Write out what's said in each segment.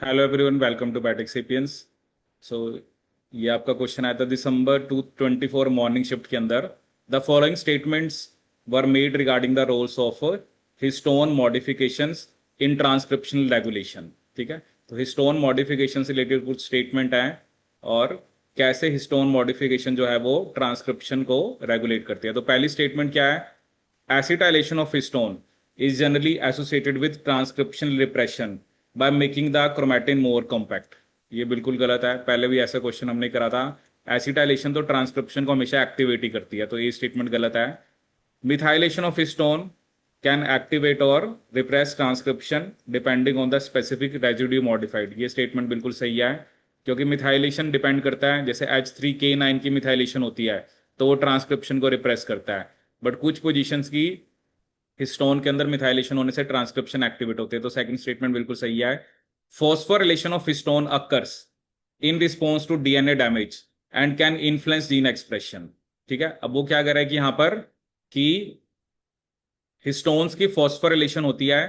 Hello everyone, welcome to biotic sapiens. So ये आपका question आया था दिसंबर 2024 मॉर्निंग शिफ्ट के अंदर। The following statements were made regarding the roles of histone modifications in transcriptional regulation. ठीक है, तो हिस्टोन मॉडिफिकेशन से रिलेटेड कुछ स्टेटमेंट हैं और कैसे हिस्टोन मॉडिफिकेशन जो है वो ट्रांसक्रिप्शन को रेगुलेट करती है। तो पहली स्टेटमेंट क्या है? Acetylation of histone is generally associated with transcriptional repression by making the chromatin more compact। ये बिल्कुल गलत है, पहले भी ऐसा क्वेश्चन हमने करा था। एसिटाइलेशन तो ट्रांसक्रिप्शन को हमेशा एक्टिवेट ही करती है, तो ये स्टेटमेंट गलत है। Methylation of histone can activate और repress transcription depending on the specific residue modified. ये स्टेटमेंट बिल्कुल सही है, क्योंकि मिथाइलेशन डिपेंड करता है, जैसे H3K9 की मिथाइलेशन होती है तो वो ट्रांसक्रिप्शन को रिप्रेस करता है, बट कुछ पोजीशंस की हिस्टोन के अंदर मिथाइलेशन होने से ट्रांसक्रिप्शन एक्टिवेट होते हैं। तो सेकंड स्टेटमेंट बिल्कुल सही है। Phosphorylation of histone occurs in response to DNA damage and can influence gene expression. ठीक है, अब वो क्या कर रहा है कि यहां पर कि हिस्टोन्स की फॉस्फोरिलेशन होती है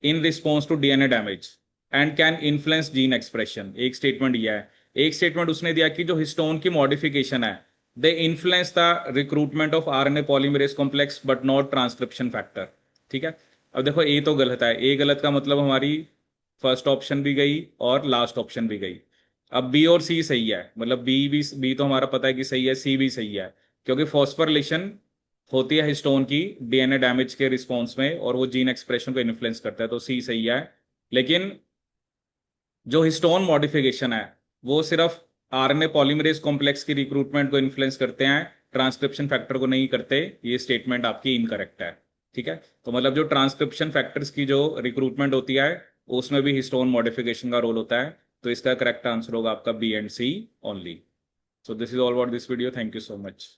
in response to DNA damage and can influence gene expression. एक स्टेटमेंट यह है। एक स्टेटमेंट उसने दिया कि जो हिस्टोन की मॉडिफिकेशन है they influence the recruitment of RNA polymerase complex but not transcription factor. ठीक है, अब देखो ए तो गलत है। ए गलत का मतलब हमारी फर्स्ट ऑप्शन भी गई और लास्ट ऑप्शन भी गई। अब बी और सी सही है, मतलब बी तो हमारा पता है कि सही है, सी भी सही है, क्योंकि फॉस्फोरिलेशन होती है हिस्टोन की डीएनए डैमेज के रिस्पॉन्स में और वो जीन एक्सप्रेशन को इन्फ्लुएंस करता है, तो सी सही है। लेकिन जो हिस्टोन मॉडिफिकेशन है वो सिर्फ आरएनए पॉलीमरेज कॉम्प्लेक्स की रिक्रूटमेंट को इन्फ्लुएंस करते हैं, ट्रांसक्रिप्शन फैक्टर को नहीं करते। ये स्टेटमेंट आपकी इनकरेक्ट है। ठीक है, तो मतलब जो ट्रांसक्रिप्शन फैक्टर्स की जो रिक्रूटमेंट होती है उसमें भी हिस्टोन मॉडिफिकेशन का रोल होता है। तो इसका करेक्ट आंसर होगा आपका B and C only. So this is all about this video. Thank you so much.